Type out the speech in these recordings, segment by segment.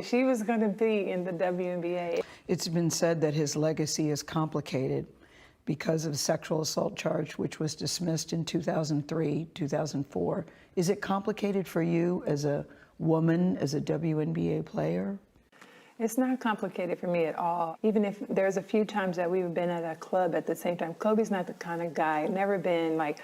She was going to be in the WNBA. It's been said that his legacy is complicated because of a sexual assault charge, which was dismissed in 2003, 2004. Is it complicated for you as a woman, as a WNBA player? It's not complicated for me at all. Even if there's a few times that we've been at a club at the same time. Kobe's not the kind of guy, never been like,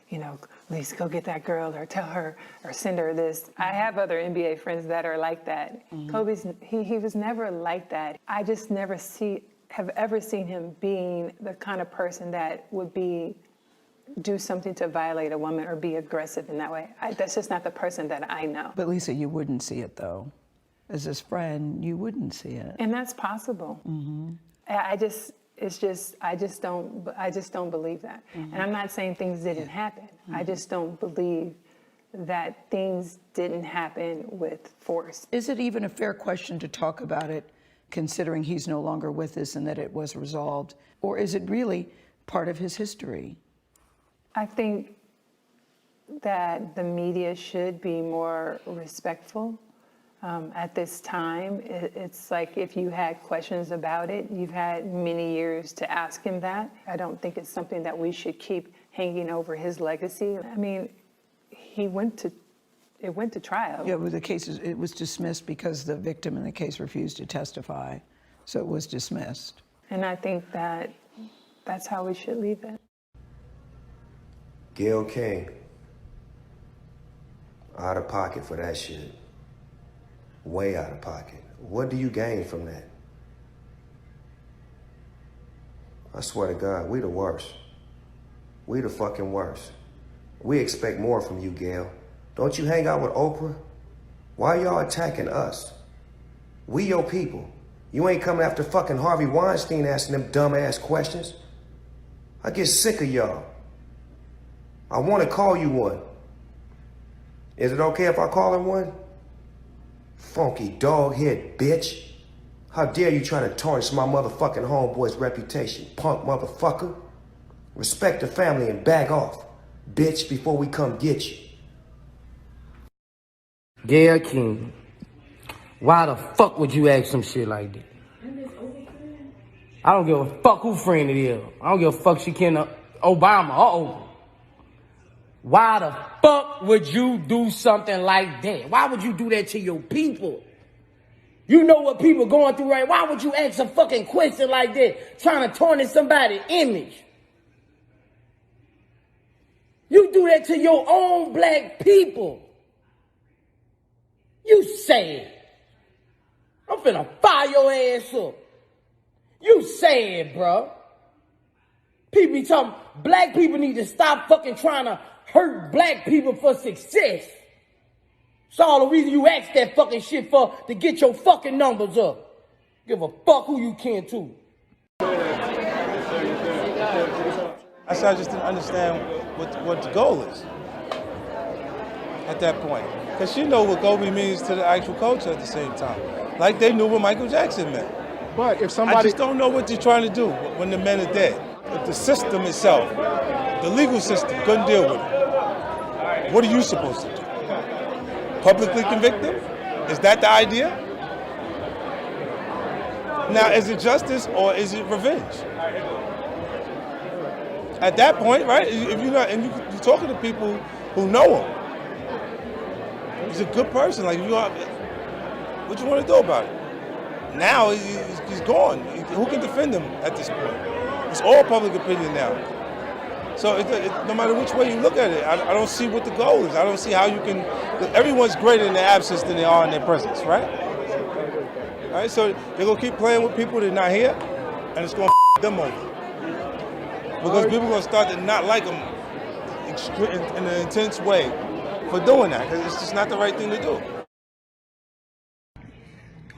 you know, Lisa, go get that girl or tell her or send her this. I have other NBA friends that are like that. Kobe's, he was never like that. I just never have ever seen him being the kind of person that would do something to violate a woman or be aggressive in that way. That's just not the person that I know. But Lisa, you wouldn't see it though. As his friend, you wouldn't see it. And that's possible. I just don't believe that. And I'm not saying things didn't happen. I just don't believe that things didn't happen with force. Is it even a fair question to talk about it, considering he's no longer with us and that it was resolved? Or is it really part of his history? I think that the media should be more respectful. At this time, it's like if you had questions about it, you've had many years to ask him that. I don't think it's something that we should keep hanging over his legacy. I mean, it went to trial. Yeah, well, it was dismissed because the victim in the case refused to testify, so it was dismissed. And I think that's how we should leave it. Gayle King, out of pocket for that shit. Way out of pocket. What do you gain from that? I swear to God, we the worst. We the fucking worst. We expect more from you, Gayle. Don't you hang out with Oprah? Why y'all attacking us? We your people. You ain't coming after fucking Harvey Weinstein asking them dumb-ass questions. I get sick of y'all. I want to call you one. Is it okay if I call him one? Funky dog head bitch. How dare you try to tarnish my motherfucking homeboy's reputation, punk motherfucker. Respect the family and back off, bitch, before we come get you. Gayle King, why the fuck would you ask some shit like that? I don't give a fuck who friend it is. I don't give a fuck she can Obama or Oprah. Why the fuck would you do something like that? Why would you do that to your people? You know what people going through, right? Why would you ask a fucking question like that, trying to tarnish somebody's image? You do that to your own black people. You sad. I'm finna fire your ass up. You sad, bro. People be talking, black people need to stop fucking trying to hurt black people for success. It's all the reason you ask that fucking shit for, to get your fucking numbers up. Give a fuck who you can to. I just didn't understand what the goal is at that point. Because she know what Kobe means to the actual culture at the same time. Like they knew what Michael Jackson meant. But if somebody... I just don't know what they're trying to do when the men are dead. If the system itself, the legal system, couldn't deal with it, what are you supposed to do? Publicly convict them? Is that the idea? Now, is it justice or is it revenge? At that point, right, if you're not, and you're talking to people who know him, he's a good person. Like, if you are, what you want to do about it? Now he's gone. Who can defend him at this point? It's all public opinion now. So no matter which way you look at it, I don't see what the goal is. I don't see how you can. Everyone's greater in their absence than they are in their presence, right? All right. So they're gonna keep playing with people that are not here, and it's gonna them over. Because people are going to start to not like them in an intense way for doing that, because it's just not the right thing to do.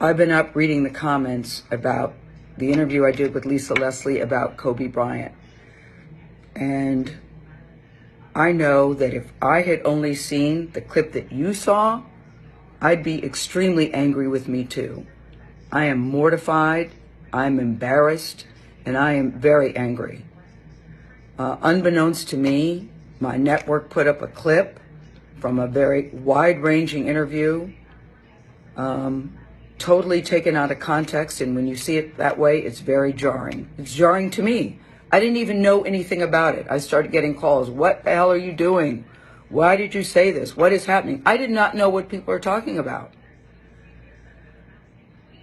I've been up reading the comments about the interview I did with Lisa Leslie about Kobe Bryant. And I know that if I had only seen the clip that you saw, I'd be extremely angry with me too. I am mortified, I'm embarrassed, and I am very angry. Unbeknownst to me, my network put up a clip from a very wide-ranging interview totally taken out of context, and when you see it that way, it's very jarring. It's jarring to me. I didn't even know anything about it. I started getting calls. What the hell are you doing? Why did you say this? What is happening? I did not know what people are talking about.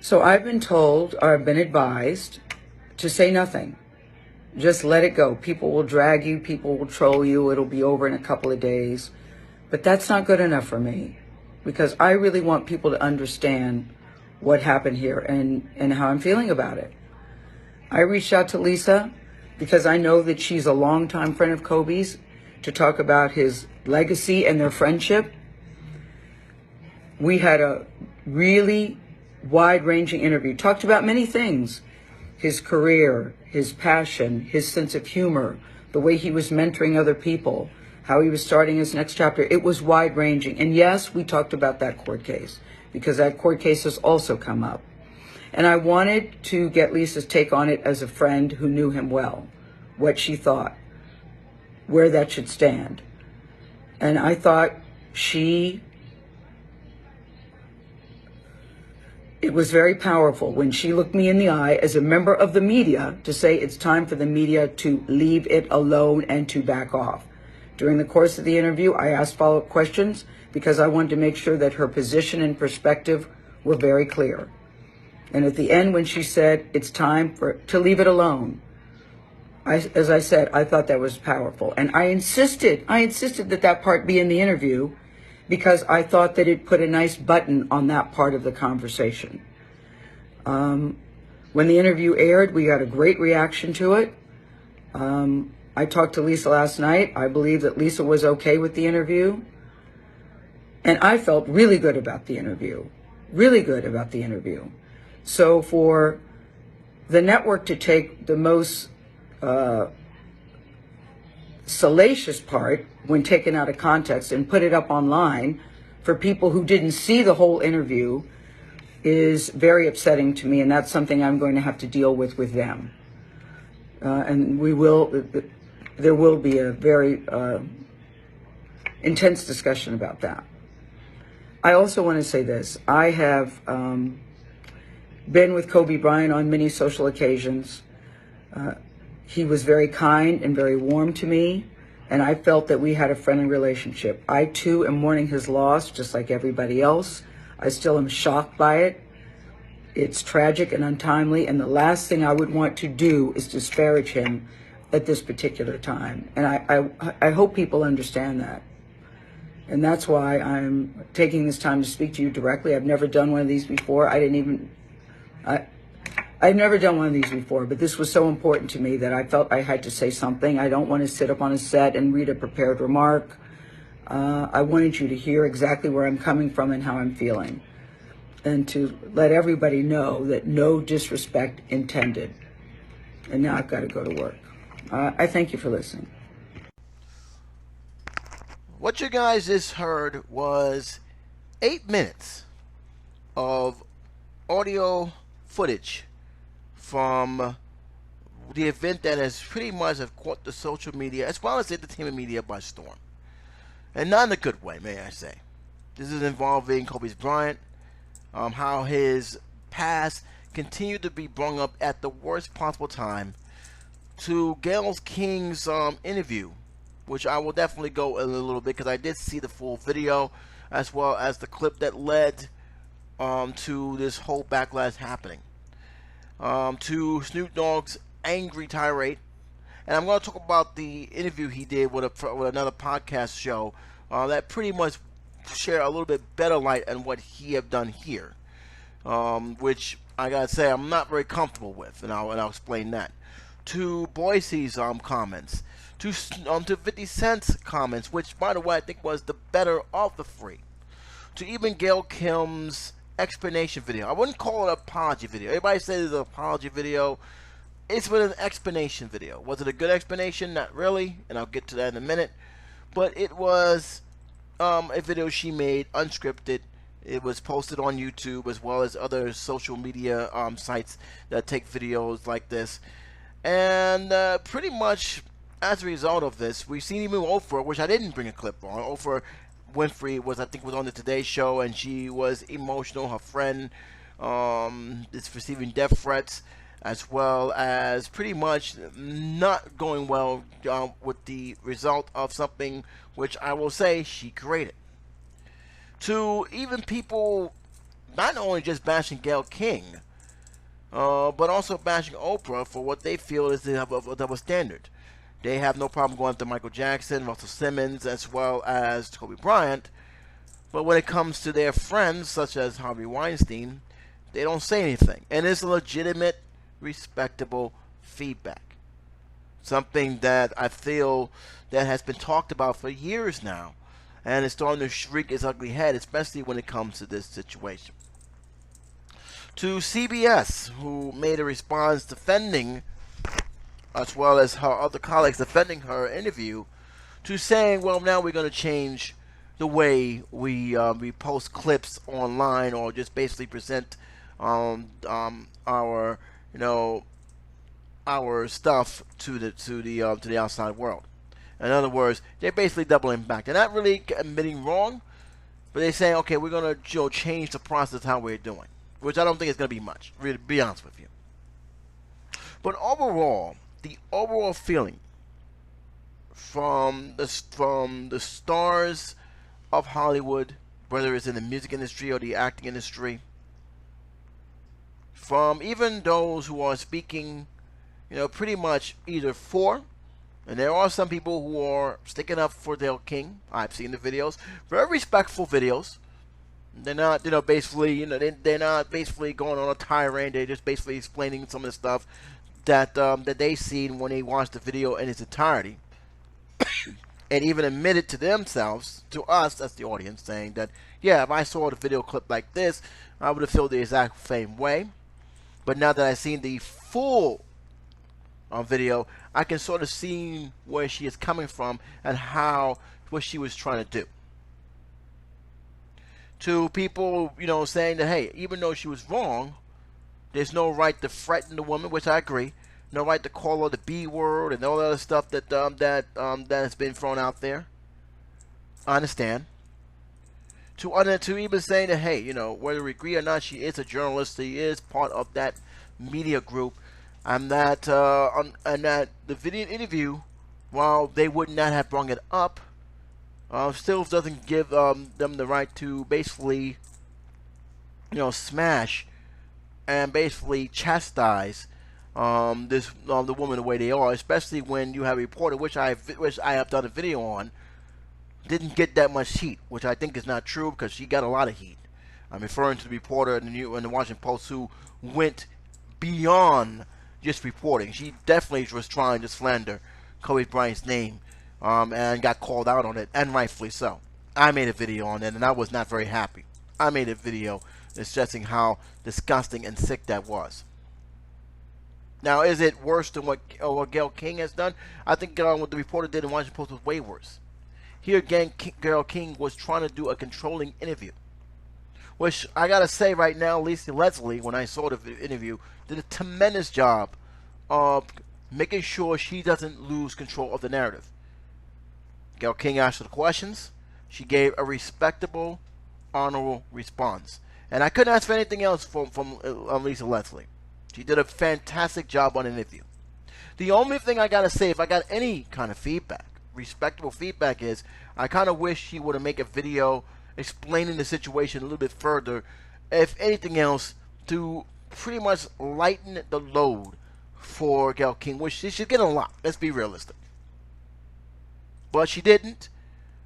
So I've been told, or I've been advised, to say nothing. Just let it go. People will drag you. People will troll you. It'll be over in a couple of days. But that's not good enough for me, because I really want people to understand what happened here and how I'm feeling about it. I reached out to Lisa because I know that she's a longtime friend of Kobe's, to talk about his legacy and their friendship. We had a really wide-ranging interview, talked about many things: his career, his passion, his sense of humor, the way he was mentoring other people, how he was starting his next chapter. It was wide-ranging. And yes, we talked about that court case, because that court case has also come up. And I wanted to get Lisa's take on it as a friend who knew him well, what she thought, where that should stand. And I thought it was very powerful when she looked me in the eye as a member of the media to say it's time for the media to leave it alone and to back off. During the course of the interview, I asked follow-up questions because I wanted to make sure that her position and perspective were very clear. And at the end, when she said it's time to leave it alone, as I said, I thought that was powerful. And I insisted that part be in the interview, because I thought that it put a nice button on that part of the conversation. When the interview aired, we got a great reaction to it. I talked to Lisa last night. I believe that Lisa was okay with the interview. And I felt really good about the interview. So for the network to take the most salacious part, when taken out of context, and put it up online for people who didn't see the whole interview, is very upsetting to me, and that's something I'm going to have to deal with them. And there will be a very intense discussion about that. I also want to say this. I have been with Kobe Bryant on many social occasions. He was very kind and very warm to me, and I felt that we had a friendly relationship. I, too, am mourning his loss, just like everybody else. I still am shocked by it. It's tragic and untimely, and the last thing I would want to do is disparage him at this particular time. And I hope people understand that. And that's why I'm taking this time to speak to you directly. I've never done one of these before. I've never done one of these before, but this was so important to me that I felt I had to say something. I don't want to sit up on a set and read a prepared remark. I wanted you to hear exactly where I'm coming from and how I'm feeling, and to let everybody know that no disrespect intended. And now I've got to go to work. I thank you for listening. What you guys just heard was 8 minutes of audio footage from the event that has pretty much have caught the social media as well as the entertainment media by storm. And not in a good way, may I say. This is involving Kobe Bryant, how his past continued to be brought up at the worst possible time, to Gayle King's interview, which I will definitely go in a little bit because I did see the full video as well as the clip that led to this whole backlash happening. To Snoop Dogg's angry tirade. And I'm going to talk about the interview he did with another podcast show that pretty much share a little bit better light on what he have done here, which I got to say I'm not very comfortable with, and I'll explain that. To Boise's comments, to 50 Cent's comments, which, by the way, I think was the better of the three, to even Gayle King's explanation video. I wouldn't call it an apology video. Everybody says it's an apology video. It's been an explanation video. Was it a good explanation? Not really, and I'll get to that in a minute. But it was a video she made, unscripted. It was posted on YouTube as well as other social media sites that take videos like this. And pretty much as a result of this, we've seen even Oprah, which I didn't bring a clip on. Oprah Winfrey was, I think, was on the Today Show, and she was emotional. Her friend It's receiving death threats, as well as pretty much not going well with the result of something which I will say she created. To even people not only just bashing Gayle King, but also bashing Oprah for what they feel is they have a double standard. They have no problem going after Michael Jackson, Russell Simmons, as well as Kobe Bryant. But when it comes to their friends, such as Harvey Weinstein, they don't say anything. And it's legitimate, respectable feedback. Something that I feel that has been talked about for years now. And it's starting to shriek its ugly head, especially when it comes to this situation. To CBS, who made a response defending, as well as her other colleagues defending her interview, to saying, well, now we're going to change the way we post clips online, or just basically present our our stuff to the outside world. In other words, they're basically doubling back. They're not really admitting wrong, but they're saying, okay, we're going to change the process how we're doing, which I don't think is going to be much, really, to be honest with you. But overall, the overall feeling from the stars of Hollywood, whether it's in the music industry or the acting industry, from even those who are speaking, pretty much either for, and there are some people who are sticking up for Gayle King. I've seen the videos, very respectful videos. They're not, basically, they're not basically going on a tirade. They're just basically explaining some of the stuff that they seen when they watched the video in its entirety, and even admitted to themselves, to us as the audience, saying that, yeah, if I saw the video clip like this, I would have felt the exact same way. But now that I've seen the full video, I can sort of see where she is coming from and what she was trying to do. To people, saying that, hey, even though she was wrong, there's no right to threaten the woman, which I agree. No right to call her the B word and all the other stuff that has been thrown out there. I understand. To even saying that, hey, whether we agree or not, she is a journalist. She is part of that media group, and that the video interview, while they would not have brought it up, still doesn't give them the right to basically, smash and basically chastise the woman the way they are, especially when you have a reporter, which I have done a video on, didn't get that much heat, which I think is not true, because she got a lot of heat. I'm referring to the reporter in the Washington Post who went beyond just reporting. She definitely was trying to slander Kobe Bryant's name, and got called out on it, and rightfully so. I made a video on it, and I was not very happy. I made a video stressing how disgusting and sick that was. Now, is it worse than what Gayle King has done? I think what the reporter did in Washington Post was way worse. Here again, Gayle King was trying to do a controlling interview, which I gotta say right now, Lisa Leslie, when I saw the interview, did a tremendous job of making sure she doesn't lose control of the narrative. Gayle King asked her the questions. She gave a respectable, honorable response. And I couldn't ask for anything else from Lisa Leslie. She did a fantastic job on the interview. The only thing I gotta say, if I got any kind of feedback, respectable feedback, is I kind of wish she would have made a video explaining the situation a little bit further, if anything else, to pretty much lighten the load for Gayle King, which she should get a lot. Let's be realistic. But she didn't.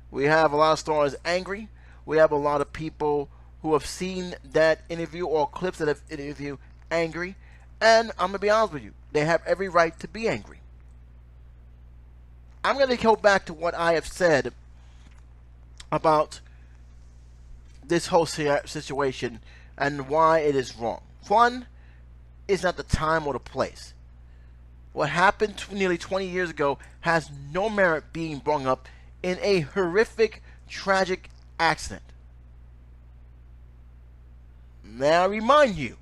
We have a lot of stars angry. We have a lot of people who have seen that interview or clips of that interview angry. And I'm going to be honest with you, they have every right to be angry. I'm going to go back to what I have said about this whole situation and why it is wrong. One, is not the time or the place. What happened nearly 20 years ago has no merit being brought up in a horrific, tragic accident. May I remind you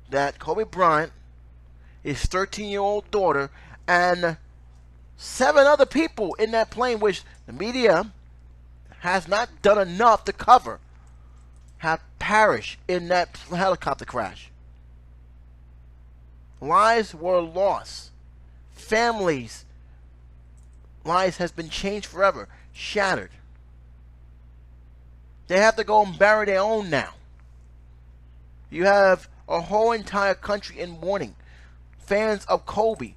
that Kobe Bryant, his 13-year-old daughter, and 7 other people in that plane, which the media has not done enough to cover, have perished in that helicopter crash. Lives were lost. Families' lives has been changed forever, shattered. They have to go and bury their own now. You have a whole entire country in mourning. Fans of Kobe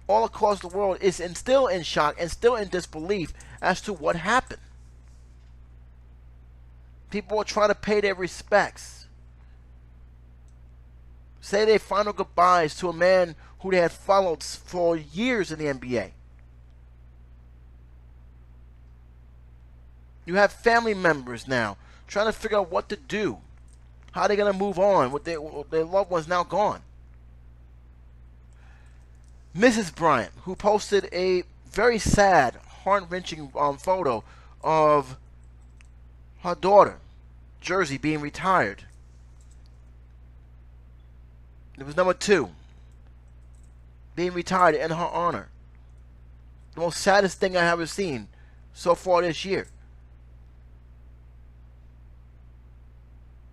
all across the world is still in shock and still in disbelief as to what happened. People are trying to pay their respects, say their final goodbyes to a man who they had followed for years in the NBA. You have family members now trying to figure out what to do. How are they going to move on with their loved ones now gone? Mrs. Bryant, who posted a very sad, heart-wrenching photo of her daughter, Jersey, being retired. It was number 2, being retired in her honor. The most saddest thing I have ever seen so far this year.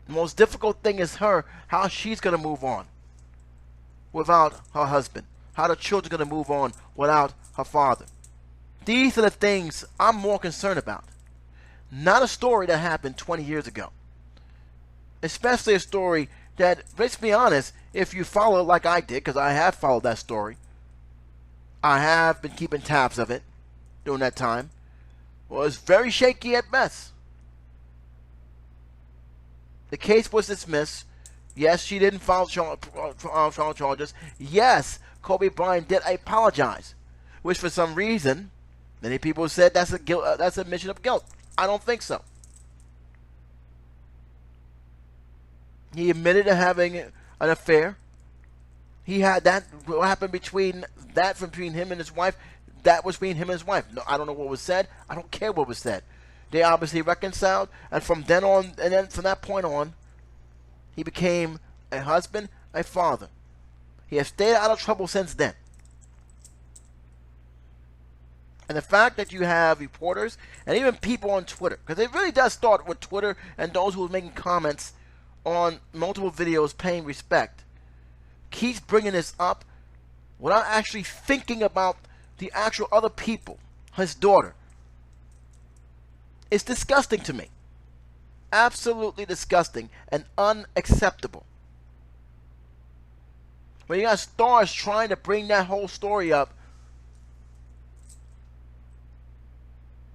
The most difficult thing is how she's going to move on without her husband. How the children are going to move on without her father. These are the things I'm more concerned about. Not a story that happened 20 years ago. Especially a story that, let's be honest, if you follow it like I did, because I have followed that story, I have been keeping tabs of it during that time, was very shaky at best. The case was dismissed. Yes, she didn't file charges. Yes, Kobe Bryant did apologize, which for some reason, many people said that's that's an admission of guilt. I don't think so. He admitted to having an affair. He had that. What happened between him and his wife? That was between him and his wife. No, I don't know what was said. I don't care what was said. They obviously reconciled, and from then that point on, he became a husband, a father. He has stayed out of trouble since then. And the fact that you have reporters and even people on Twitter, because it really does start with Twitter and those who are making comments on multiple videos paying respect, keeps bringing this up without actually thinking about the actual other people, his daughter. It's disgusting to me. Absolutely disgusting and unacceptable. When you got stars trying to bring that whole story up,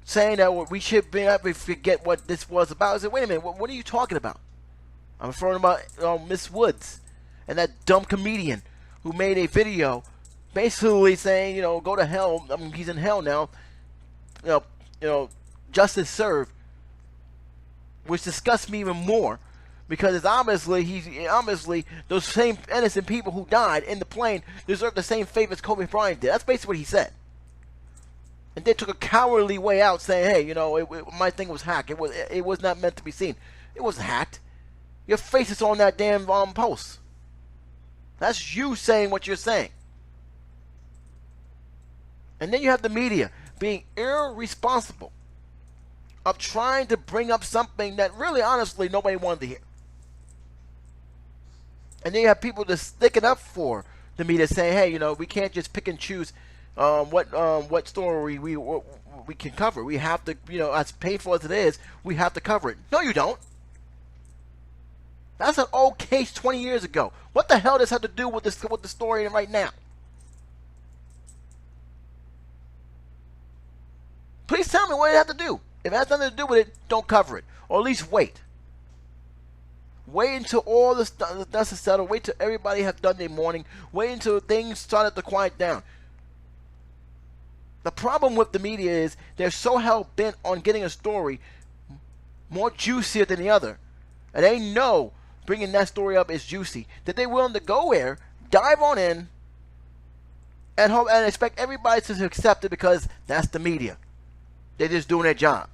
saying that we should be able to forget what this was about. I said, wait a minute, what are you talking about? I'm referring about Miss Woods and that dumb comedian who made a video basically saying, go to hell. I mean, he's in hell now. Justice served, which disgusts me even more, because it's obviously those same innocent people who died in the plane deserve the same fate as Kobe Bryant did. That's basically what he said. And they took a cowardly way out, saying, "Hey, my thing was hacked. It was not meant to be seen. It wasn't hacked. Your face is on that damn post. That's you saying what you're saying." And then you have the media being irresponsible of trying to bring up something that really, honestly, nobody wanted to hear. And then you have people just sticking up for the media, saying, "Hey, we can't just pick and choose what story we can cover. We have to, as painful as it is, we have to cover it." No, you don't. That's an old case 20 years ago. What the hell does this have to do with the story right now? Please tell me what it has to do. If it has nothing to do with it, don't cover it. Or at least wait. Wait until all the dust is settled. Wait till everybody have done their mourning. Wait until things started to quiet down. The problem with the media is they're so hell-bent on getting a story more juicier than the other. And they know bringing that story up is juicy, that they're willing to go there, dive on in, and hope and expect everybody to accept it because that's the media. They're just doing their job.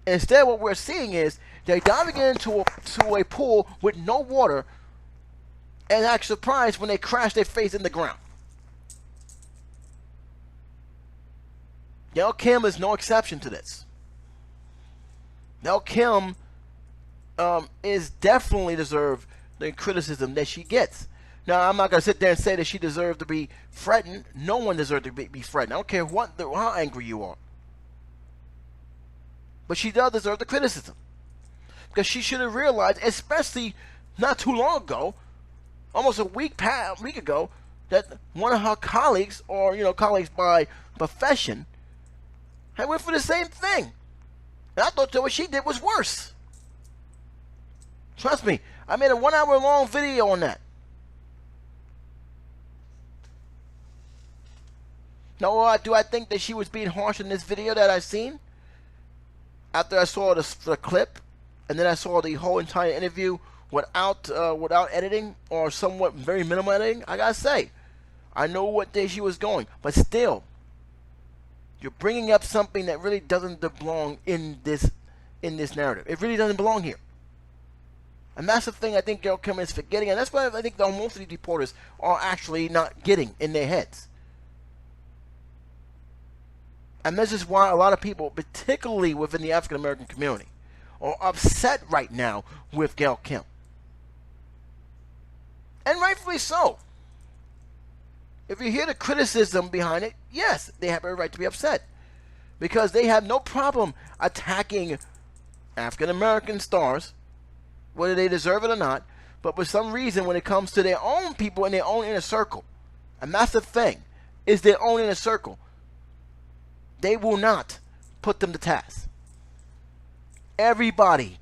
Instead, what we're seeing is they're diving into a pool with no water and act surprised when they crash their face in the ground. Gayle King is no exception to this. Gayle King is definitely deserve the criticism that she gets. Now, I'm not going to sit there and say that she deserved to be threatened. No one deserves to be threatened. I don't care how angry you are. But she does deserve the criticism. Because she should have realized, especially not too long ago, almost a week ago, that one of her colleagues, or colleagues by profession, had went for the same thing. And I thought that what she did was worse. Trust me, I made a 1 hour long video on that. Now, do I think that she was being harsh in this video that I've seen? After I saw the clip, and then I saw the whole entire interview without editing, or somewhat very minimal editing, I gotta say, I know what day she was going, but still, you're bringing up something that really doesn't belong in this narrative. It really doesn't belong here. And that's the thing I think Gayle King is forgetting, and that's why I think most of these reporters are actually not getting in their heads. And this is why a lot of people, particularly within the African American community, are upset right now with Gayle King. And rightfully so. If you hear the criticism behind it, yes, they have every right to be upset. Because they have no problem attacking African American stars, whether they deserve it or not, but for some reason when it comes to their own people in their own inner circle, and that's the thing, is their own inner circle, they will not put them to task. Everybody,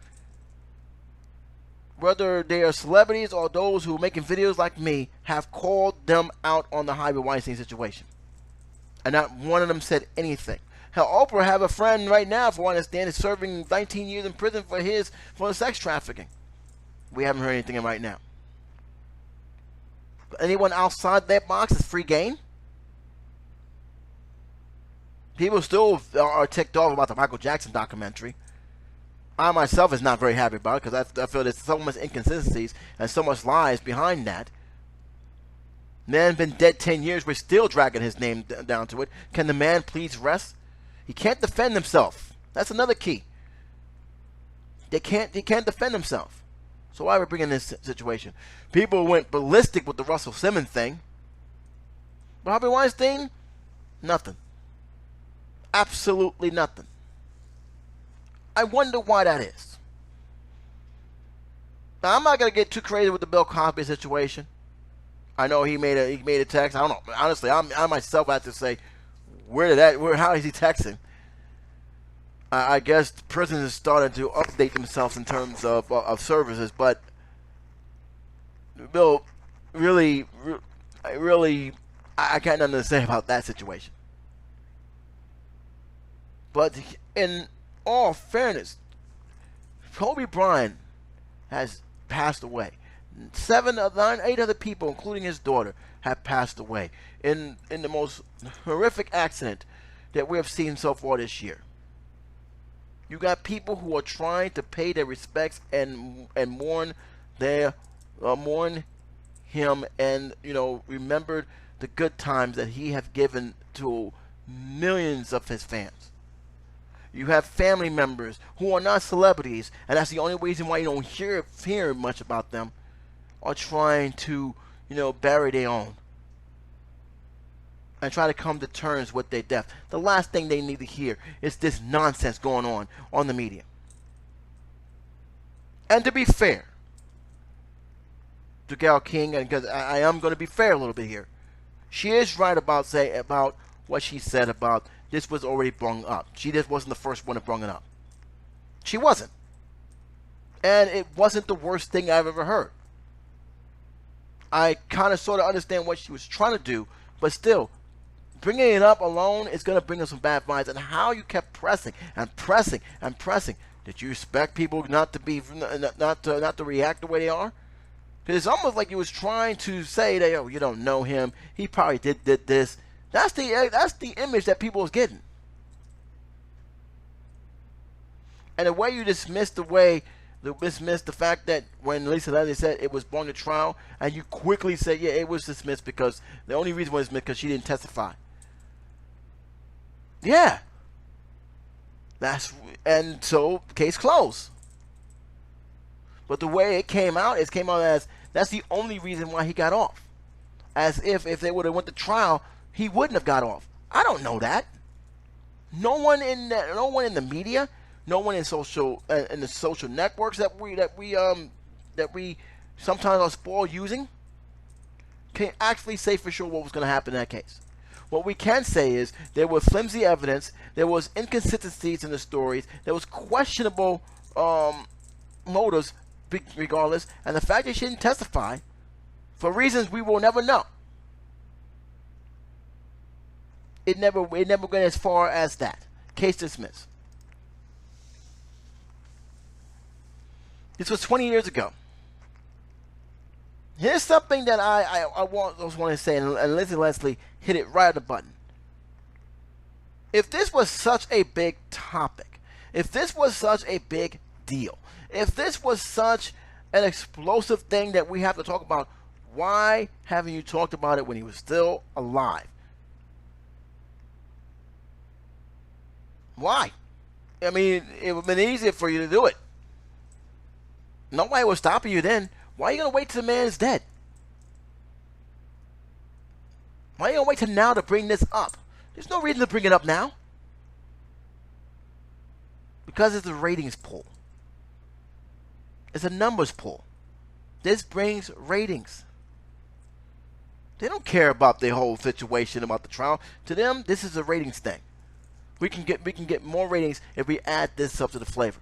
whether they are celebrities or those who are making videos like me, have called them out on the Harvey Weinstein situation. And not one of them said anything. Hell, Oprah have a friend right now, for what I understand, is serving 19 years in prison for sex trafficking. We haven't heard anything right now. Anyone outside that box is free game. People still are ticked off about the Michael Jackson documentary. I myself is not very happy about it because I feel there's so much inconsistencies and so much lies behind that. Man been dead 10 years, we're still dragging his name down to it. Can the man please rest? He can't defend himself. That's another key. He can't defend himself. So why are we bringing this situation? People went ballistic with the Russell Simmons thing. But Harvey Weinstein, nothing. Absolutely nothing. I wonder why that is. Now, I'm not going to get too crazy with the Bill Cosby situation. I know he made a text. I don't know. Honestly, I myself have to say, how is he texting? I guess prisons is starting to update themselves in terms of services, but Bill, really, I got nothing to say about that situation. But in all fairness, Kobe Bryant has passed away. 8 other people, including his daughter, have passed away in the most horrific accident that we have seen so far this year. You got people who are trying to pay their respects and mourn him, and remember the good times that he have given to millions of his fans. You have family members who are not celebrities, and that's the only reason why you don't hear much about them, are trying to, bury their own and try to come to terms with their death. The last thing they need to hear is this nonsense going on the media. And to be fair to Gayle King, and because I am going to be fair a little bit here, she is right about what she said about this was already brung up. She just wasn't the first one to bring it up. She wasn't. And it wasn't the worst thing I've ever heard. I kind of sort of understand what she was trying to do, but still, bringing it up alone is going to bring us some bad vibes. And how you kept pressing and pressing and pressing. Did you expect people not to react the way they are? Because it's almost like you was trying to say that, you don't know him. He probably did this. That's the image that people was getting. And the way you dismissed the fact that when Lisa Leslie said it was brought to trial, and you quickly said, yeah, it was dismissed because the only reason it was dismissed because she didn't testify. Yeah. And so, case closed. But the way it came out as that's the only reason why he got off. As if they would have went to trial, he wouldn't have got off. I don't know that. No one in the media, no one in the social networks that we sometimes are spoiled using can actually say for sure what was going to happen in that case. What we can say is there was flimsy evidence, there was inconsistencies in the stories, there was questionable motives regardless, and the fact that she didn't testify for reasons we will never know. It never went as far as that. Case dismissed. This was 20 years ago. Here's something that I want to say, and Lizzie Leslie hit it right on the button. If this was such a big topic, if this was such a big deal, if this was such an explosive thing that we have to talk about, why haven't you talked about it when he was still alive? Why? I mean, it would have been easier for you to do it. Nobody was stopping you then. Why are you going to wait till the man is dead? Why are you going to wait till now to bring this up? There's no reason to bring it up now. Because it's a ratings poll. It's a numbers poll. This brings ratings. They don't care about the whole situation about the trial. To them, this is a ratings thing. We can get more ratings if we add this up to the flavor.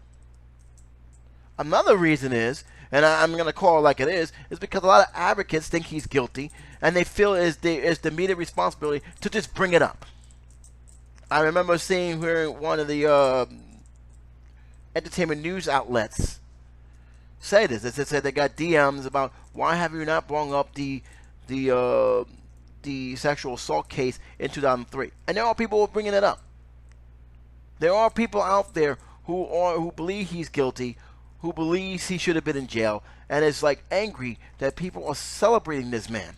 Another reason is, and I'm going to call it like it is because a lot of advocates think he's guilty, and they feel it's the media responsibility to just bring it up. I remember seeing where one of the entertainment news outlets say this. They said they got DMs about why have you not brought up the sexual assault case in 2003, and there are people bringing it up. There are people out there who believe he's guilty, who believes he should have been in jail, and is like angry that people are celebrating this man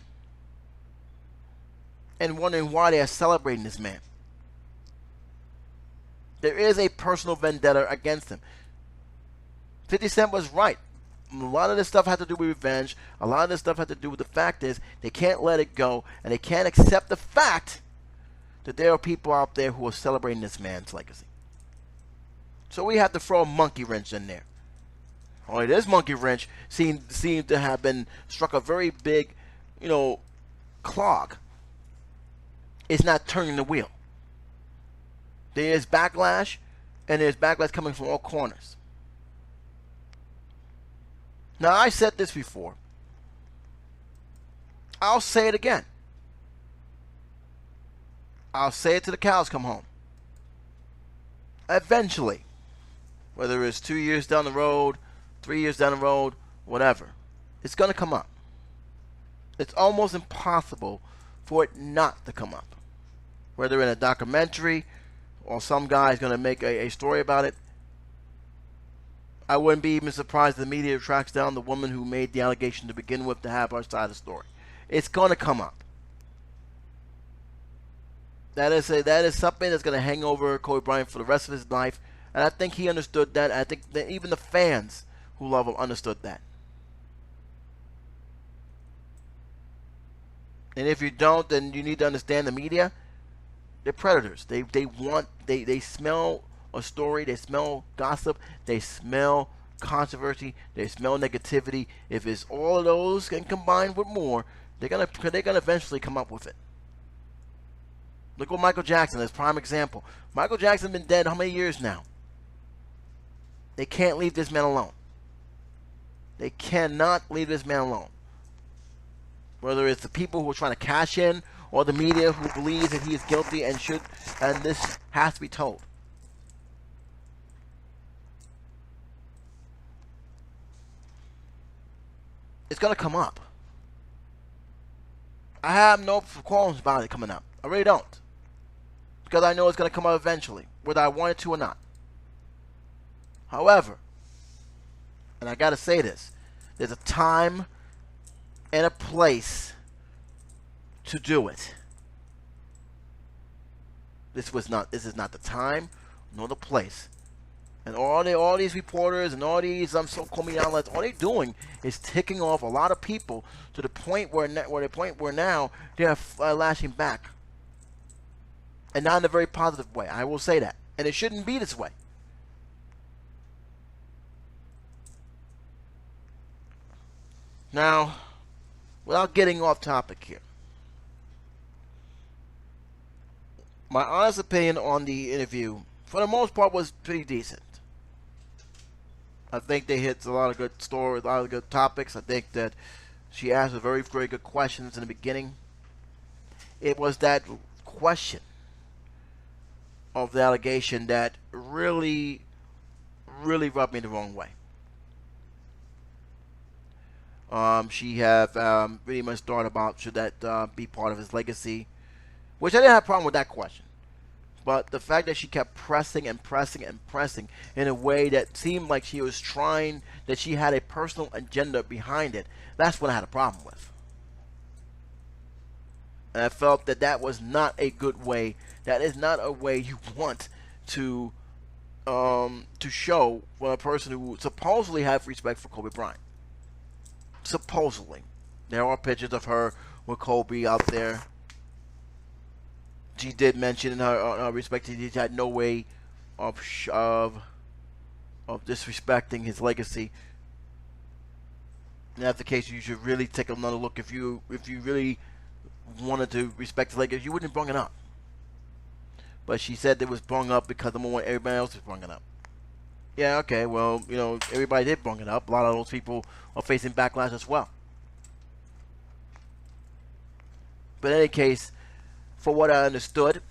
and wondering why they are celebrating this man. There is a personal vendetta against him. 50 Cent was right. A lot of this stuff had to do with revenge. A lot of this stuff had to do with the fact is they can't let it go, and they can't accept the fact that there are people out there who are celebrating this man's legacy. So we have to throw a monkey wrench in there. Only this monkey wrench seemed to have been struck a very big, clog. It's not turning the wheel. There's backlash, and there's backlash coming from all corners. Now, I said this before. I'll say it again. I'll say it till the cows come home. Eventually, whether it's 2 years down the road, 3 years down the road, whatever, it's going to come up. It's almost impossible for it not to come up. Whether in a documentary or some guy's going to make a story about it, I wouldn't be even surprised if the media tracks down the woman who made the allegation to begin with to have her side of the story. It's going to come up. That is something that's going to hang over Kobe Bryant for the rest of his life. And I think he understood that. I think that even the fans who love him understood that. And if you don't, then you need to understand the media. They're predators. They smell a story. They smell gossip. They smell controversy. They smell negativity. If it's all of those and combined with more, they're gonna eventually come up with it. Look at Michael Jackson as prime example. Michael Jackson's been dead how many years now? They can't leave this man alone. They cannot leave this man alone. Whether it's the people who are trying to cash in or the media who believes that he is guilty and this has to be told. It's going to come up. I have no qualms about it coming up. I really don't. Because I know it's going to come up eventually, whether I want it to or not. However, and I got to say this, there's a time and a place to do it. This is not the time nor the place And all these reporters and all these so-called media outlets, all they're doing is ticking off a lot of people to the point where now they're lashing back, and not in a very positive way. I will say that, and it shouldn't be this way. Now, without getting off topic here, my honest opinion on the interview, for the most part, was pretty decent. I think they hit a lot of good stories, a lot of good topics. I think that she asked very, very good questions in the beginning. It was that question of the allegation that really, really rubbed me the wrong way. She had pretty much thought about should that be part of his legacy, which I didn't have a problem with that question. But the fact that she kept pressing and pressing and pressing in a way that seemed like she was trying, that she had a personal agenda behind it, that's what I had a problem with. And I felt that that was not a good way. That is not a way you want to show for a person who supposedly has respect for Kobe Bryant. Supposedly. There are pictures of her with Kobe out there. She did mention in her respect that he had no way of disrespecting his legacy. And that's the case. You should really take another look. If you really wanted to respect his legacy, you wouldn't have brought it up. But she said it was brought up because number one, everybody else was bringing it up. Yeah, okay, well, everybody did bring it up. A lot of those people are facing backlash as well. But in any case, for what I understood,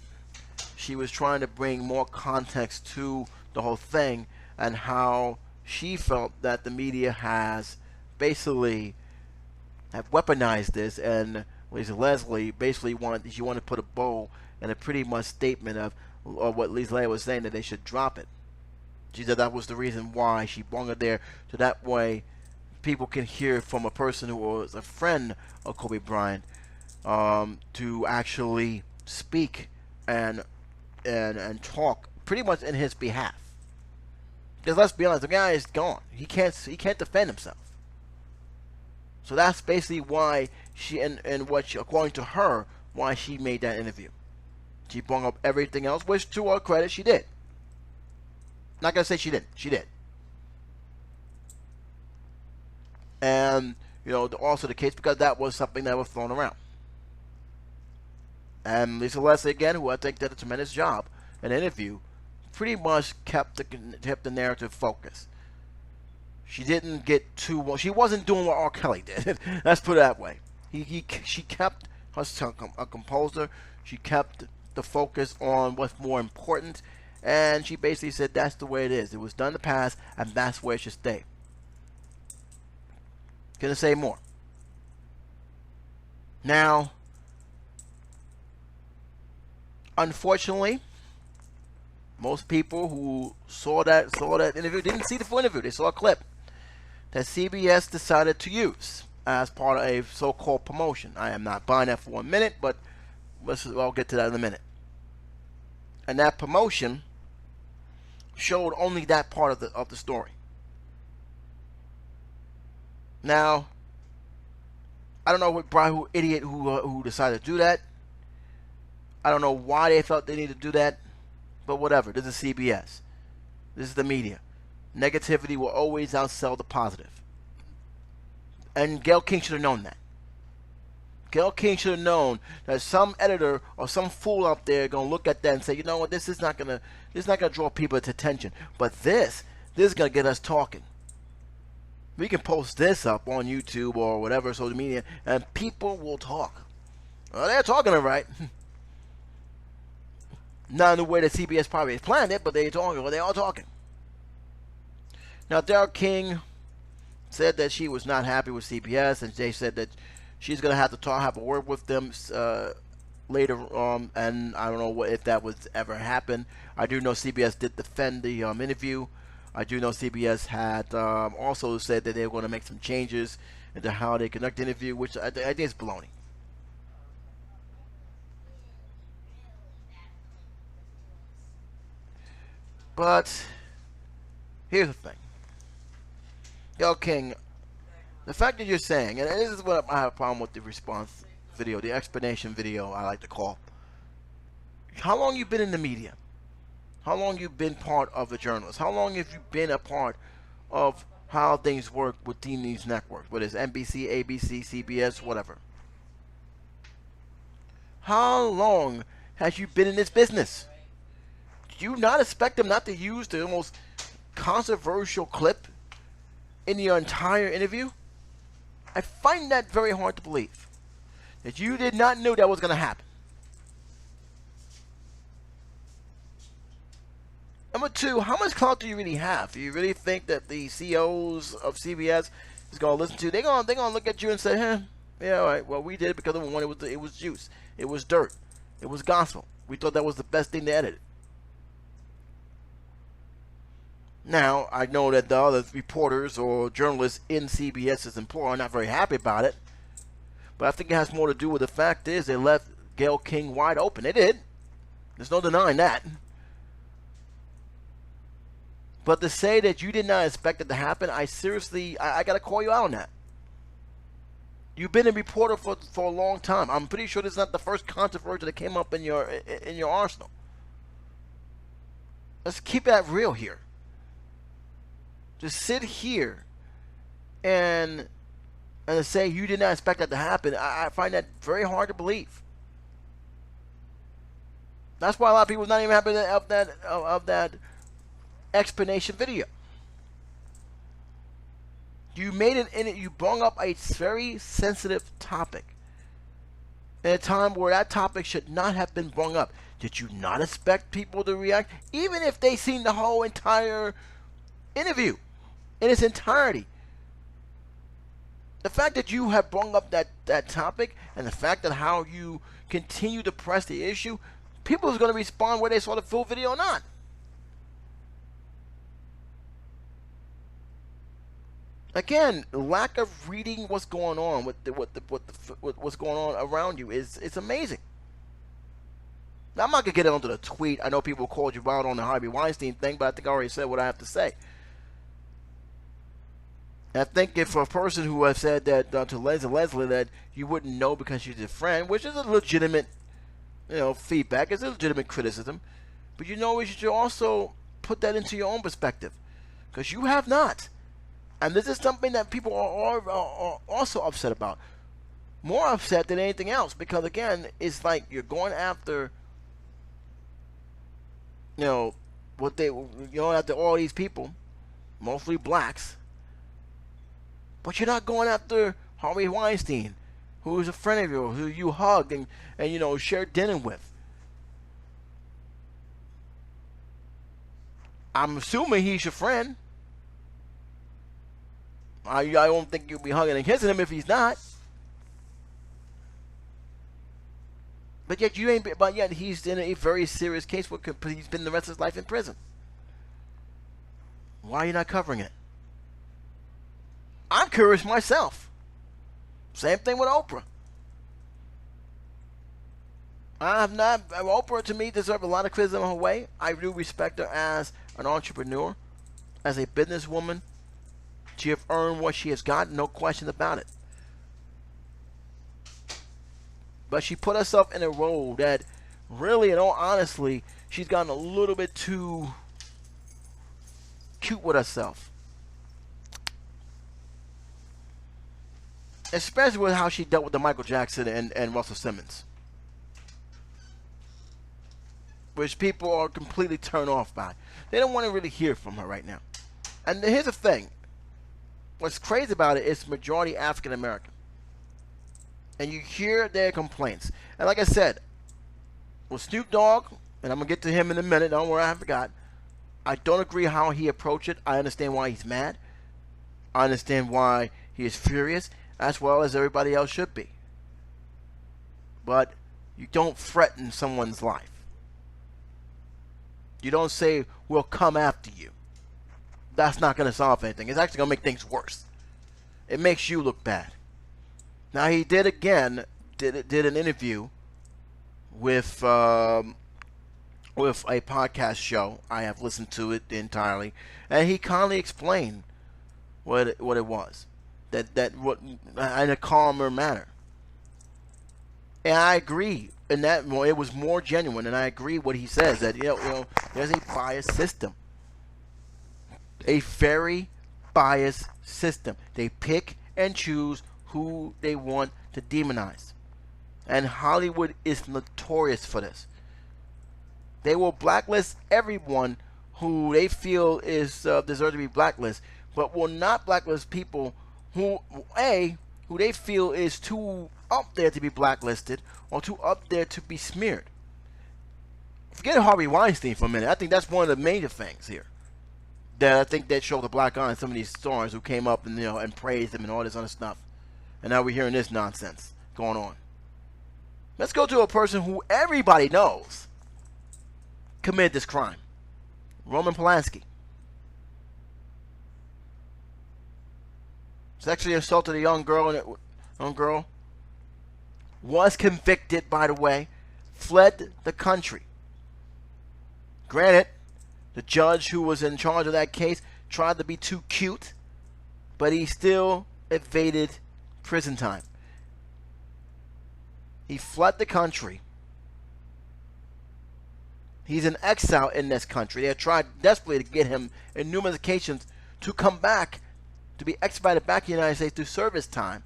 she was trying to bring more context to the whole thing and how she felt that the media has basically have weaponized this, and Lisa Leslie basically wanted to put a bow and a pretty much statement of what Lisa Leslie was saying, that they should drop it. She said that was the reason why she brought it there, so that way people can hear from a person who was a friend of Kobe Bryant, to actually speak and talk pretty much in his behalf. Because let's be honest, the guy is gone. He can't defend himself. So that's basically why she according to her, why she made that interview. She brought up everything else, which to her credit she did. Not gonna say she didn't. She did. And also the case because that was something that was thrown around. And Lisa Leslie, again, who I think did a tremendous job in the interview, pretty much kept the narrative focused. She didn't get too well. She wasn't doing what R. Kelly did. Let's put it that way. She kept her composure. She kept the focus on what's more important. And she basically said that's the way it is. It was done in the past, and that's where it should stay. Gonna say more. Now, unfortunately, most people who saw that interview didn't see the full interview. They saw a clip that CBS decided to use as part of a so-called promotion. I am not buying that for 1 minute, but I'll get to that in a minute. And that promotion showed only that part of the story. Now, I don't know who idiot who decided to do that. I don't know why they felt they needed to do that, but whatever. This is CBS. This is the media. Negativity will always outsell the positive. And Gayle King should have known that. Gayle King should have known that some editor or some fool out there gonna look at that and say, you know what, this is not gonna draw people's attention. But this is gonna get us talking. We can post this up on YouTube or whatever social media, and people will talk. Well, they're talking, all right. Not in the way that CBS probably planned it, but they're talking. Well, they are talking. Now, Gayle King said that she was not happy with CBS, and they said that she's going to have to have a word with them later on, and I don't know if that would ever happen. I do know CBS did defend the interview. I do know CBS had also said that they were going to make some changes into how they conduct the interview, which I think is baloney. But Here's the thing. Gayle King, the fact that you're saying, and this is what I have a problem with the response video, the explanation video I like to call. How long you been in the media? How long you been part of the journalists? How long have you been a part of how things work within these networks, whether it's NBC, ABC, CBS, whatever? How long has you been in this business? Do you not expect them not to use the most controversial clip in your entire interview? I find that very hard to believe. That you did not know that was going to happen. Number two, how much clout do you really have? Do you really think that the CEOs of CBS is going to listen to you? They're going to look at you and say, yeah, all right, well, we did it because of one, it was juice. It was dirt. It was gospel. We thought that was the best thing to edit. Now, I know that the other reporters or journalists in CBS's employ are not very happy about it. But I think it has more to do with the fact is they left Gayle King wide open. They did. There's no denying that. But to say that you did not expect it to happen, I seriously, I got to call you out on that. You've been a reporter for a long time. I'm pretty sure this is not the first controversy that came up in your arsenal. Let's keep that real here. To sit here and say you did not expect that to happen, I find that very hard to believe. That's why a lot of people are not even happy of that explanation video. You made it in it. You brought up a very sensitive topic at a time where that topic should not have been brought up. Did you not expect people to react, even if they seen the whole entire interview in its entirety? The fact that you have brought up that topic and the fact that how you continue to press the issue, people are going to respond whether they saw the full video or not. Again, lack of reading what's going on what's going on around you it's amazing. Now, I'm not gonna get onto the tweet. I know people called you out on the Harvey Weinstein thing, but I think I already said what I have to say. And I think if a person who has said that to Leslie that you wouldn't know because she's a friend, which is a legitimate, feedback, it's a legitimate criticism, but you should also put that into your own perspective, because you have not. And this is something that people are also upset about. More upset than anything else. Because, again, it's like you're going after, you're going after all these people, mostly blacks. But you're not going after Harvey Weinstein, who is a friend of yours, who you hug and share dinner with. I'm assuming he's your friend. I don't think you'll be hugging and kissing him if he's not. But yet he's in a very serious case where he's been the rest of his life in prison. Why are you not covering it? I'm curious myself. Same thing with Oprah. Oprah to me deserves a lot of criticism her way. I do respect her as an entrepreneur, as a businesswoman. She has earned what she has gotten, no question about it. But she put herself in a role that really, in all honesty, she's gotten a little bit too cute with herself. Especially with how she dealt with the Michael Jackson and Russell Simmons. Which people are completely turned off by. They don't want to really hear from her right now. And here's the thing. What's crazy about it is majority African American. And you hear their complaints. And like I said, with Snoop Dogg, and I'm going to get to him in a minute, don't worry, I forgot. I don't agree how he approached it. I understand why he's mad. I understand why he is furious, as well as everybody else should be. But you don't threaten someone's life. You don't say, we'll come after you. That's not going to solve anything. It's actually going to make things worse. It makes you look bad. Now, he did an interview with with a podcast show. I have listened to it entirely, and he kindly explained what it was, that what in a calmer manner. And I agree. And that it was more genuine, and I agree what he says, that there's a biased system, a very biased system. They pick and choose who they want to demonize, and Hollywood is notorious for this. They will blacklist everyone who they feel is deserve to be blacklisted, but will not blacklist people who they feel is too up there to be blacklisted or too up there to be smeared. Forget Harvey Weinstein for a minute. I think that's one of the major things here that I think that show the black eye on some of these stars who came up and and praised him and all this other stuff. And now we're hearing this nonsense going on. Let's go to a person who everybody knows committed this crime. Roman Polanski. Sexually assaulted a young girl, was convicted, by the way, fled the country. Granted, the judge who was in charge of that case tried to be too cute, but he still evaded prison time. He fled the country. He's in exile in this country. They have tried desperately to get him in numerous occasions to come back, to be extradited back to the United States to serve his time.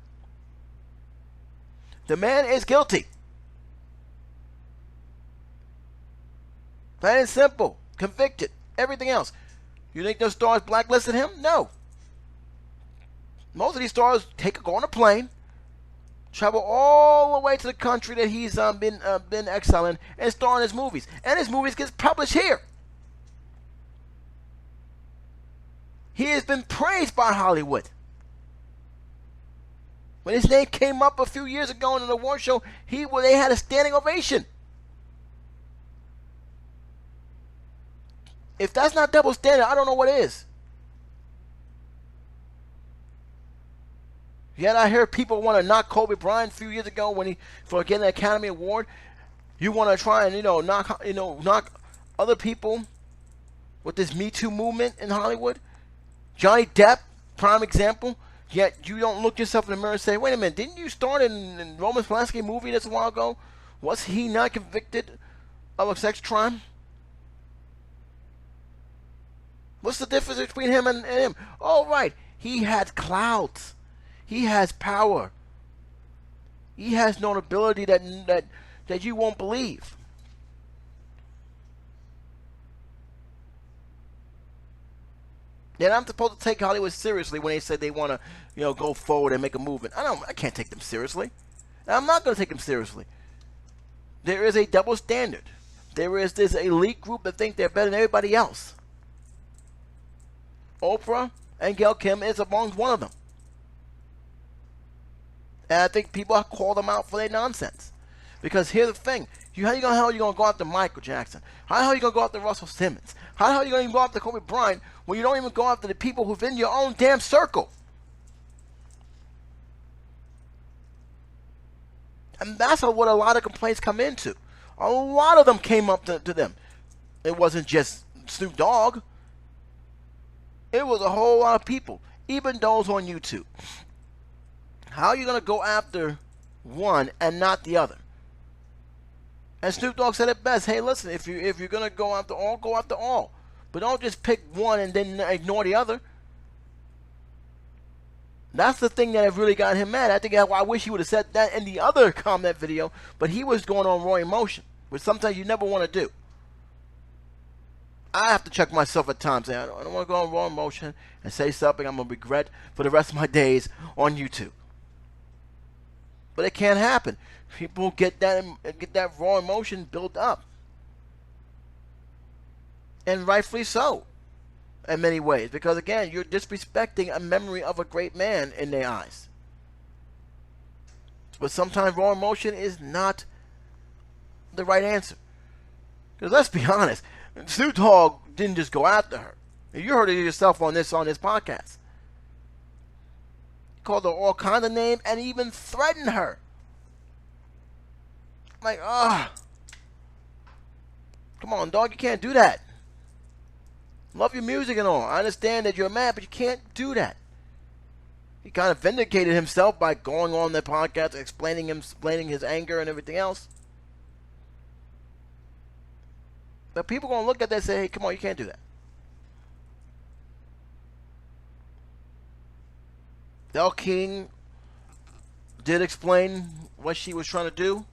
The man is guilty. Plain and simple. Convicted. Everything else. You think those stars blacklisted him? No. Most of these stars go on a plane, travel all the way to the country that he's been exiling, and star in his movies. And his movies get published here. He has been praised by Hollywood. When his name came up a few years ago in an award show, they had a standing ovation. If that's not double standard, I don't know what is. Yet I hear people want to knock Kobe Bryant a few years ago for getting an Academy Award. You want to try and knock other people with this Me Too movement in Hollywood. Johnny Depp, prime example. Yet you don't look yourself in the mirror and say, wait a minute, didn't you start in Roman Polanski movie just a while ago? Was he not convicted of a sex crime? What's the difference between him and him? Oh, right. He has clout. He has power. He has notability that you won't believe. Then I'm supposed to take Hollywood seriously when they said they want to, go forward and make a movement. I can't take them seriously. And I'm not going to take them seriously. There is a double standard. There is this elite group that think they're better than everybody else. Oprah and Gayle King is among one of them. And I think people call them out for their nonsense. Because here's the thing. How you going to go after Michael Jackson? How the hell are you going to go after Russell Simmons? How the hell are you going to go after Kobe Bryant when you don't even go after the people who've in your own damn circle? And that's what a lot of complaints come into. A lot of them came up to them. It wasn't just Snoop Dogg. It was a whole lot of people. Even those on YouTube. How are you going to go after one and not the other? And Snoop Dogg said it best. Hey, listen, if you're going to go after all, go after all. But don't just pick one and then ignore the other. That's the thing that have really got him mad. I wish he would have said that in the other comment video, but he was going on raw emotion, which sometimes you never want to do. I have to check myself at times. I don't want to go on raw emotion and say something I'm going to regret for the rest of my days on YouTube. But it can't happen. People get that raw emotion built up. And rightfully so. In many ways. Because again, you're disrespecting a memory of a great man in their eyes. But sometimes raw emotion is not the right answer. Because let's be honest. Snoop Dogg didn't just go after her. You heard it yourself on this podcast. He called her all kinds of names and even threatened her. Like, come Come on, dog, you can't do that. Love your music and all. I understand that you're mad, but you can't do that. He kind of vindicated himself by going on the podcast, explaining his anger and everything else. But people are going to look at that and say, hey, come on, you can't do that. Gayle King did explain what she was trying to do.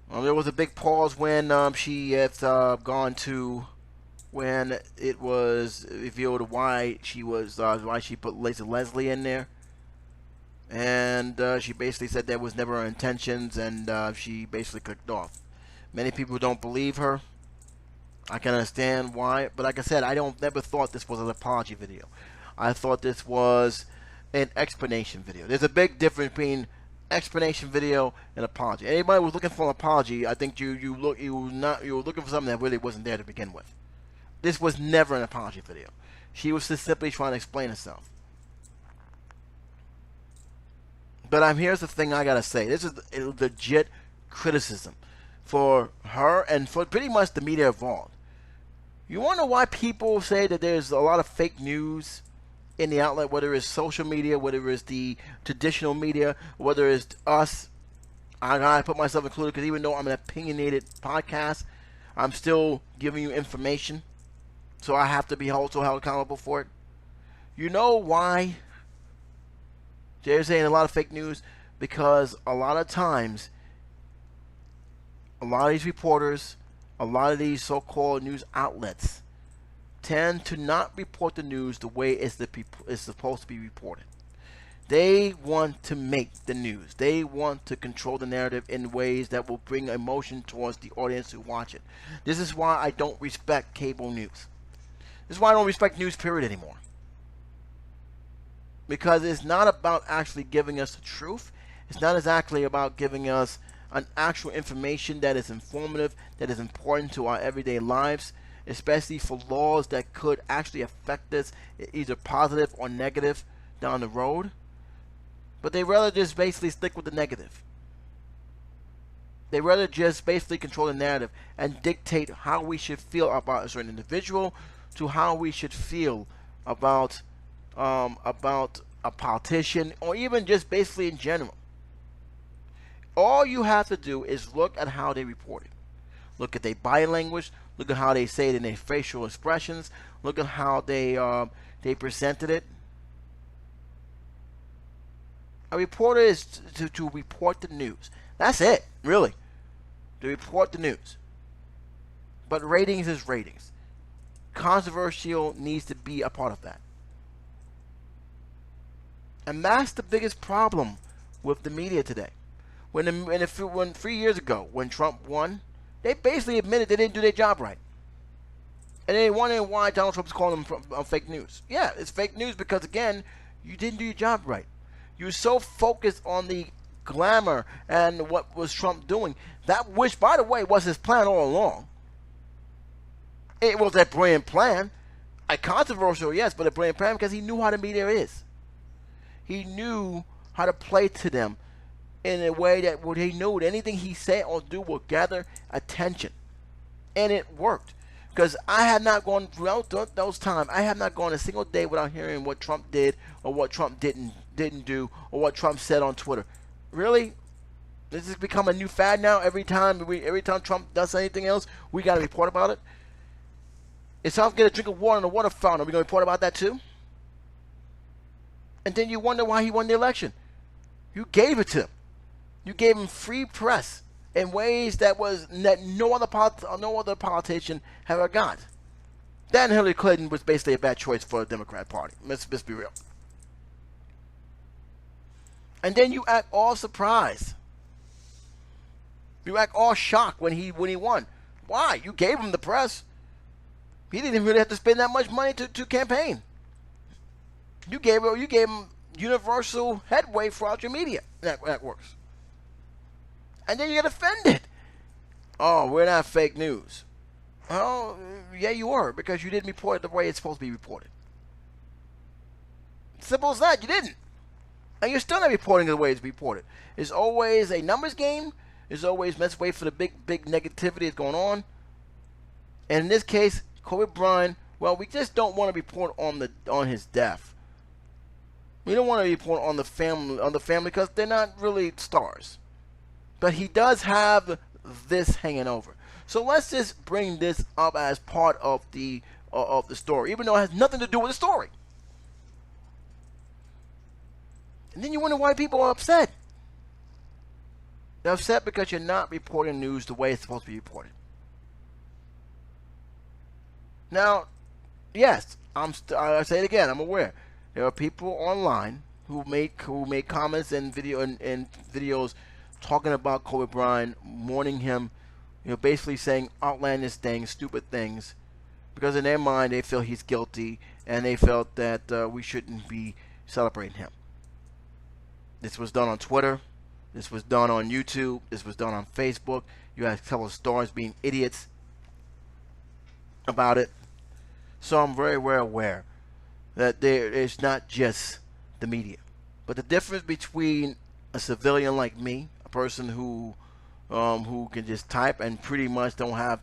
There was a big pause when she had gone to, when it was revealed why she put Lisa Leslie in there, and she basically said that was never her intentions, and she basically clicked off. Many people don't believe her. I can understand why, but like I said, I never thought this was an apology video. I thought this was an explanation video. There's a big difference between explanation video and apology. Anybody who's looking for an apology, I think you were looking for something that really wasn't there to begin with. This was never an apology video. She was just simply trying to explain herself. But here's the thing I gotta say. This is a legit criticism for her and for pretty much the media involved. You wanna know why people say that there's a lot of fake news in the outlet, whether it's social media, whether it's the traditional media, whether it's us? I gotta put myself included, because even though I'm an opinionated podcast, I'm still giving you information. So I have to be also held accountable for it. You know why they're saying a lot of fake news? Because a lot of times, a lot of these reporters, a lot of these so-called news outlets tend to not report the news the way it's supposed to be reported. They want to make the news. They want to control the narrative in ways that will bring emotion towards the audience who watch it. This is why I don't respect cable news. This is why I don't respect news period anymore. Because it's not about actually giving us the truth. It's not exactly about giving us an actual information that is informative, that is important to our everyday lives, especially for laws that could actually affect us, either positive or negative down the road. But they rather just basically stick with the negative. They rather just basically control the narrative and dictate how we should feel about a certain individual, to how we should feel about a politician, or even just basically in general. All you have to do is look at how they report it. Look at their body language. Look at how they say it in their facial expressions. Look at how they presented it. A reporter is to report the news. That's it, really. To report the news. But ratings is ratings. Controversial needs to be a part of that. And that's the biggest problem with the media today. When 3 years ago, when Trump won, they basically admitted they didn't do their job right. And they wondering why Donald Trump's calling them fake news. Yeah, it's fake news because, again, you didn't do your job right. You were so focused on the glamour and what was Trump doing, that which, by the way, was his plan all along. It was a brilliant plan. A controversial, yes, but a brilliant plan because he knew how the media is. He knew how to play to them in a way that he knew that anything he said or do will gather attention. And it worked. Because I had not gone throughout those times, I have not gone a single day without hearing what Trump did or what Trump didn't do or what Trump said on Twitter. Really? This has become a new fad now. Every time Trump does anything else, we got to report about it. If someone get a drink of water in a water fountain, are we going to report about that too? And then you wonder why he won the election. You gave it to him. You gave him free press in ways that no other politician ever got. Then Hillary Clinton was basically a bad choice for the Democrat Party. Let's be real. And then you act all surprised. You act all shocked when he won. Why? You gave him the press. He didn't really have to spend that much money to campaign. You gave him universal headway throughout your media networks. And then you get offended. Oh, we're not fake news. Oh, yeah, you were, because you didn't report it the way it's supposed to be reported. Simple as that. You didn't. And you're still not reporting it the way it's reported. It's always a numbers game It's always let's wait for the big negativity that's going on. And in this case, Kobe Bryant, well, we just don't want to report on his death. We don't want to report on the family because they're not really stars. But he does have this hanging over. So let's just bring this up as part of the story, even though it has nothing to do with the story. And then you wonder why people are upset. They're upset because you're not reporting news the way it's supposed to be reported. Now, yes, I say it again. I'm aware there are people online who make comments and videos talking about Kobe Bryant, mourning him, basically saying outlandish things, stupid things, because in their mind they feel he's guilty and they felt that we shouldn't be celebrating him. This was done on Twitter. This was done on YouTube. This was done on Facebook. You had a couple of stars being idiots about it. So I'm very well aware that it's not just the media. But the difference between a civilian like me, a person who can just type and pretty much don't have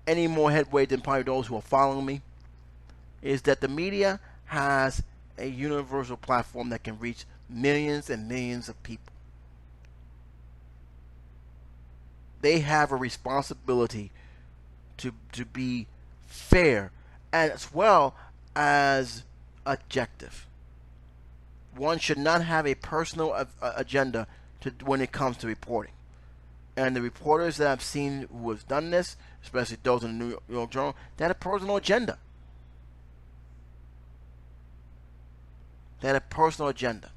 any more headway than probably those who are following me, is that the media has a universal platform that can reach millions and millions of people. They have a responsibility to be fair as well as objective. One should not have a personal agenda when it comes to reporting. And the reporters that I've seen who have done this, especially those in the New York Journal, they had a personal agenda. They had a personal agenda.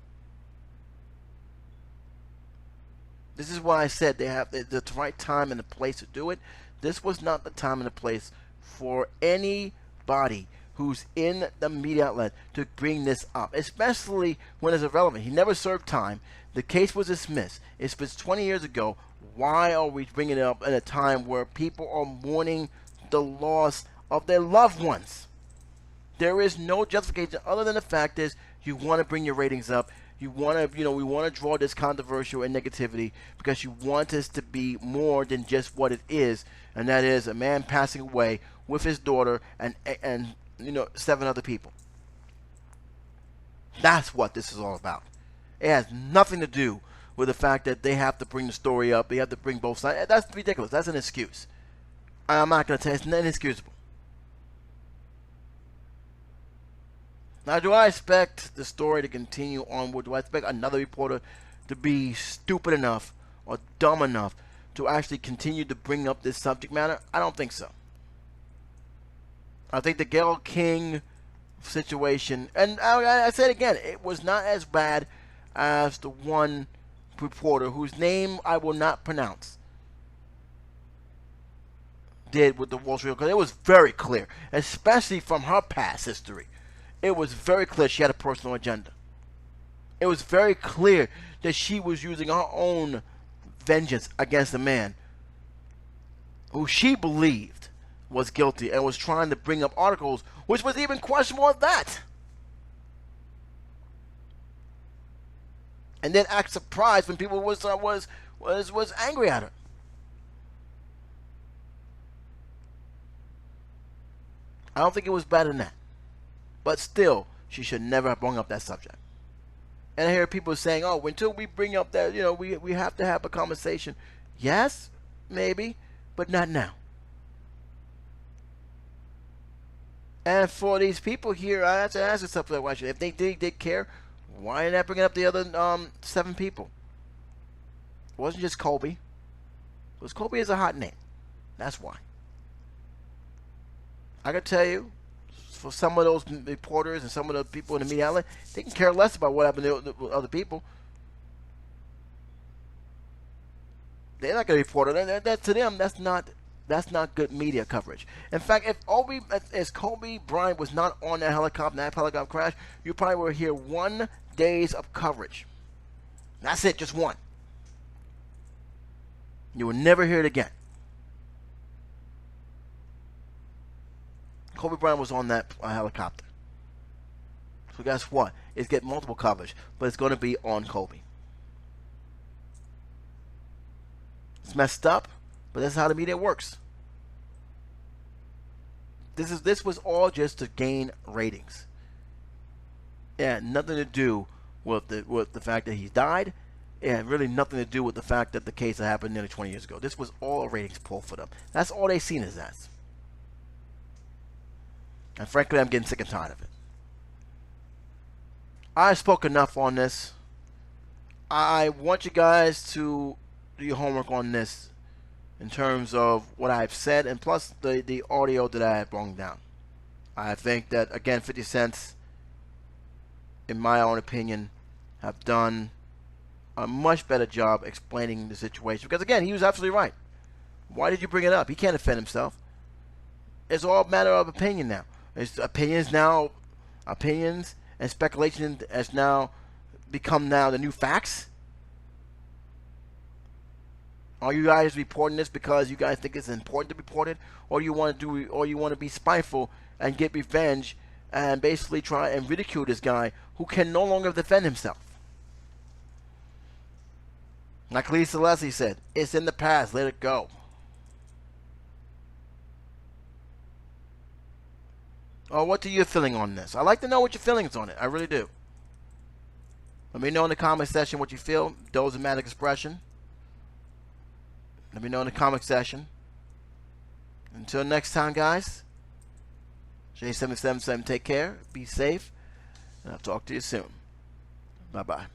This is why I said they have the right time and the place to do it. This was not the time and the place for anybody who's in the media outlet to bring this up, especially when it's irrelevant. He never served time. The case was dismissed. It's been 20 years ago. Why are we bringing it up at a time where people are mourning the loss of their loved ones? There is no justification other than the fact is you want to bring your ratings up. You want to, we want to draw this controversial and negativity because you want this to be more than just what it is, and that is a man passing away with his daughter and 7 other people. That's what this is all about. It has nothing to do with the fact that they have to bring the story up. They have to bring both sides. That's ridiculous. That's an excuse. I'm not going to tell you. It's inexcusable. Now, do I expect the story to continue onward? Do I expect another reporter to be stupid enough or dumb enough to actually continue to bring up this subject matter? I don't think so. I think the Gayle King situation, and I said again, it was not as bad as the one reporter whose name I will not pronounce did with the Wall Street, because it was very clear, especially from her past history. It was very clear she had a personal agenda. It was very clear that she was using her own vengeance against a man who she believed was guilty and was trying to bring up articles which was even questionable at that. And then act surprised when people was angry at her. I don't think it was better than that. But still, she should never have brought up that subject. And I hear people saying, oh, until we bring up that, we have to have a conversation. Yes, maybe, but not now. And for these people here, I have to ask yourself that question. If they did care, why did not bring up the other 7 people? It wasn't just Kobe. Because Kobe is a hot name. That's why. I can tell you, for some of those reporters and some of the people in the media outlet, they can care less about what happened to other people. They're not going to report it. That to them, that's not good media coverage. In fact, if Kobe Bryant was not on that helicopter crash, you probably will hear 1 day of coverage. That's it, just one. You will never hear it again. Kobe Bryant was on that helicopter. So guess what? It's getting multiple coverage, but it's going to be on Kobe. It's messed up, but that's how the media works. This was all just to gain ratings. It had nothing to do with the fact that he died. It had really nothing to do with the fact that the case that happened nearly 20 years ago. This was all a ratings pull for them. That's all they seen as that. And frankly, I'm getting sick and tired of it. I spoke enough on this. I want you guys to do your homework on this in terms of what I've said, and plus the audio that I have brought down. I think that, again, 50 Cent, in my own opinion, have done a much better job explaining the situation. Because, again, he was absolutely right. Why did you bring it up? He can't defend himself. It's all a matter of opinion now. Opinions and speculation has now become the new facts. Are you guys reporting this because you guys think it's important to report it, or you want to be spiteful and get revenge and basically try and ridicule this guy who can no longer defend himself? Like Lisa Leslie said, it's in the past, let it go. Oh, what are your feeling on this? I'd like to know what your feelings on it. I really do. Let me know in the comment section what you feel. Dozematic expression. Let me know in the comment section. Until next time, guys. J777, take care. Be safe. And I'll talk to you soon. Bye-bye.